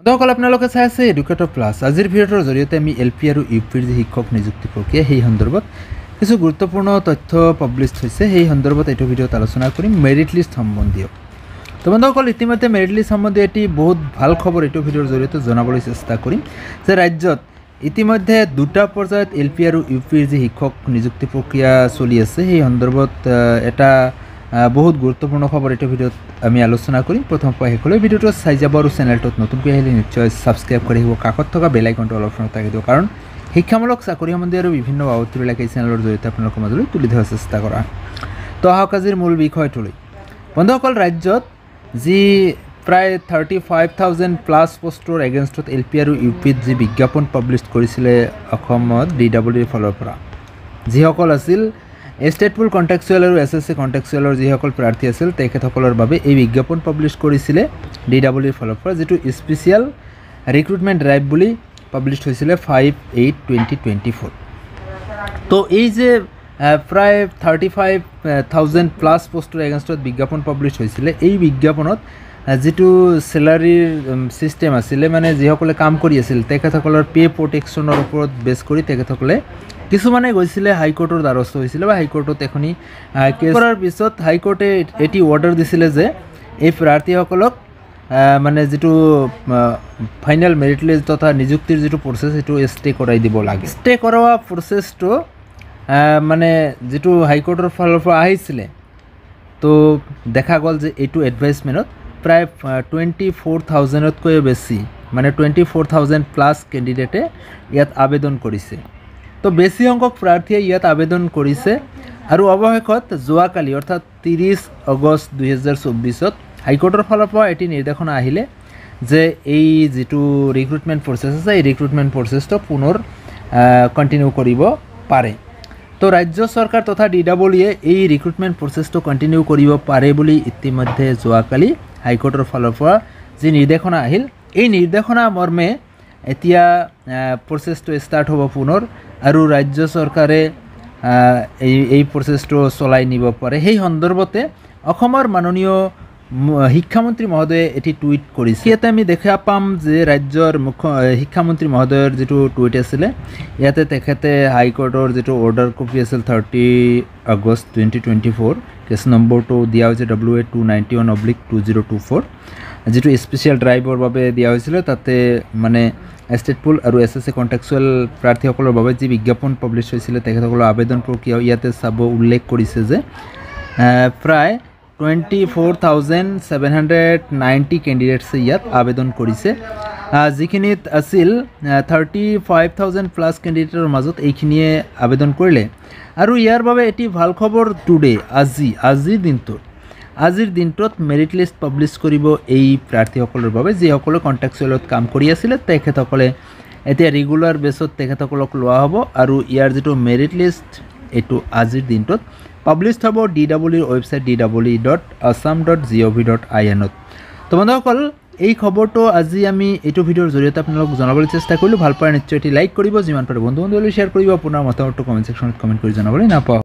বন্ধুসকল আপোনালোকে চাই আছে এডুকেটৰ প্লাছ। আজিৰ ভিডিঅ'টোৰ জৰিয়তে আমি এলপি আৰু ইউপিৰ যি শিক্ষক নিযুক্তি প্ৰক্ৰিয়া সেই সন্দৰ্ভত কিছু গুৰুত্বপূৰ্ণ তথ্য পাব্লিছ হৈছে। সেই সন্দৰ্ভত এইটো ভিডিঅ'ত আলোচনা কৰিম মেৰিট লিষ্ট সম্বন্ধীয়। তো বন্ধুসকল ইতিমধ্যে মেৰিট লিষ্ট সম্বন্ধীয় এটি বহুত ভাল খবৰ এইটো ভিডিঅ'ৰ জৰিয়তে জনাবলৈ চেষ্টা কৰিম যে ৰাজ্যত ইতিমধ্যে দুটা পৰ্যায়ত এলপি আৰু ইউপিৰ যি শিক্ষক নিযুক্তি প্ৰক্ৰিয়া চলি আছে সেই সন্দৰ্ভত এটা বহুত গুৰুত্বপূৰ্ণ খবৰ এইটো ভিডিঅ'ত আমি আলোচনা কৰিম। প্ৰথম পৰা শেষলৈ ভিডিঅ'টো চাই যাব আৰু চেনেলটোত নতুনকৈ আহিলে নিশ্চয় ছাবস্ক্ৰাইব কৰি আহিব, কাষত থকা বেল আইকনটো অলপ সময় থাকি দিব, কাৰণ শিক্ষামূলক চাকৰি সম্বন্ধীয় আৰু বিভিন্ন বাবদবিলাক এই চেনেলৰ জৰিয়তে আপোনালোকৰ মাজলৈ তুলি ধৰাৰ চেষ্টা কৰা। তো আহক আজিৰ মূল বিষয়টোলৈ। বন্ধুসকল ৰাজ্যত যি প্ৰায় 35,000 প্লাছ পোষ্টৰ এগেইনষ্টত এলপি আৰু ইউপিত যি বিজ্ঞাপন পাব্লিছ কৰিছিলে অসমত DWৰ ফালৰ পৰা, যিসকল আছিল ষ্টেট পুল কণ্টেক্সুৱেল আৰু SSC কণ্টেক্সুৱেলৰ যিসকল প্ৰাৰ্থী আছিল তেখেতসকলৰ বাবে এই বিজ্ঞাপন পাব্লিছ কৰিছিলে DWৰ ফালৰ পৰা, যিটো স্পেচিয়েল ৰিক্ৰুটমেণ্ট ড্ৰাইভ বুলি পাব্লিছ হৈছিলে 5/8/2024। তো এই যে প্ৰায় 35,000 প্লাছ পোষ্টৰ এগেইনষ্টত বিজ্ঞাপন পাব্লিছ হৈছিলে, এই বিজ্ঞাপনত যিটো চেলাৰীৰ ছিষ্টেম আছিলে, মানে যিসকলে কাম কৰি আছিল তেখেতসকলৰ পে' প্ৰটেকশ্যনৰ ওপৰত বেছ কৰি তেখেতসকলে কিছুমানে গৈছিলে হাইকোৰ্টৰ দ্বাৰস্থ হৈছিলে বা হাইকোৰ্টত এখনি কেছ কৰাৰ পিছত হাইকোৰ্টে এটি অৰ্ডাৰ দিছিলে যে এই প্ৰাৰ্থীসকলক মানে যিটো ফাইনেল মেৰিট লিষ্ট তথা নিযুক্তিৰ যিটো প্ৰচেছ সেইটো ষ্টে কৰাই দিব লাগে। ষ্টে কৰোৱা প্ৰচেছটো মানে যিটো হাইকোৰ্টৰ ফালৰ পৰা আহিছিলে, তো দেখা গ'ল যে এইটো এডভাইচমেণ্টত প্ৰায় 24,000তকৈও বেছি, মানে 24,000 প্লাছ কেণ্ডিডেটে ইয়াত আবেদন কৰিছে। তো বেছি সংখ্যক প্ৰাৰ্থীয়ে ইয়াত আবেদন কৰিছে আৰু অৱশেষত যোৱাকালি অৰ্থাৎ 30 আগষ্ট 2024 হাইকোৰ্টৰ ফালৰ পৰা এটি নিৰ্দেশনা আহিলে যে এই যিটো ৰিক্ৰুটমেণ্ট প্ৰচেছ আছে এই ৰিক্ৰুটমেণ্ট প্ৰচেছটো পুনৰ কণ্টিনিউ কৰিব পাৰে। তো ৰাজ্য চৰকাৰ তথা DWয়ে এই ৰিক্ৰুটমেণ্ট প্ৰচেছটো কণ্টিনিউ কৰিব পাৰে বুলি ইতিমধ্যে যোৱাকালি হাইকোৰ্টৰ ফালৰ পৰা যি নিৰ্দেশনা আহিল, এই নিৰ্দেশনা মৰ্মে এতিয়া প্ৰচেছটো ষ্টাৰ্ট হ'ব পুনৰ আৰু ৰাজ্য চৰকাৰে এই প্ৰচেছটো চলাই নিব পাৰে। সেই সন্দৰ্ভতে অসমৰ মাননীয় শিক্ষামন্ত্ৰী মহোদয়ে এটি টুইট কৰিছে। ইয়াতে আমি দেখা পাম যে ৰাজ্যৰ মুখ্য শিক্ষামন্ত্ৰী মহোদয়ৰ যিটো টুইট আছিলে, ইয়াতে তেখেতে হাইকোৰ্টৰ যিটো অৰ্ডাৰ কপি আছিল 30 আগষ্ট 2024, কেছ নম্বৰটো দিয়া হৈছে WA291/2024, যিটো স্পেচিয়েল ড্ৰাইভৰ বাবে দিয়া হৈছিলে। তাতে মানে ষ্টেট পুল আৰু SSC কণ্টেক্সুৱেল প্ৰাৰ্থীসকলৰ বাবে যি বিজ্ঞাপন পাব্লিছ হৈছিলে তেখেতসকলৰ আবেদন প্ৰক্ৰিয়া ইয়াতে চাব উল্লেখ কৰিছে যে প্ৰায় 24,790 কেণ্ডিডেটছে ইয়াত আবেদন কৰিছে, যিখিনিত আছিল 35,000 প্লাছ কেণ্ডিডেটৰ মাজত এইখিনিয়ে আবেদন কৰিলে। আৰু ইয়াৰ বাবে এটি ভাল খবৰ টুডে আজিৰ দিনটোত মেৰিট লিষ্ট পাব্লিছ কৰিব এই প্ৰাৰ্থীসকলৰ বাবে, যিসকলে কণ্টেক্সুৱেলত কাম কৰি আছিলে তেখেতসকলে এতিয়া ৰেগুলাৰ বেছত তেখেতসকলক লোৱা হ'ব আৰু ইয়াৰ যিটো মেৰিট লিষ্ট এইটো আজিৰ দিনটোত পাব্লিছ হ'ব DWৰ ৱেবছাইট www.assam.gov.in। তো বন্ধুসকল এই খবৰটো আজি আমি এইটো ভিডিঅ'ৰ জৰিয়তে আপোনালোকক জনাবলৈ চেষ্টা কৰিলোঁ। ভাল পায় নিশ্চয় এটি লাইক কৰিব, যিমান পাৰে বন্ধু বান্ধৱীলৈ শ্বেয়াৰ কৰিব, আপোনাৰ মতামতটো কমেণ্ট ছেকশ্যনত কমেণ্ট কৰি জনাবলৈ নাপাহৰিব।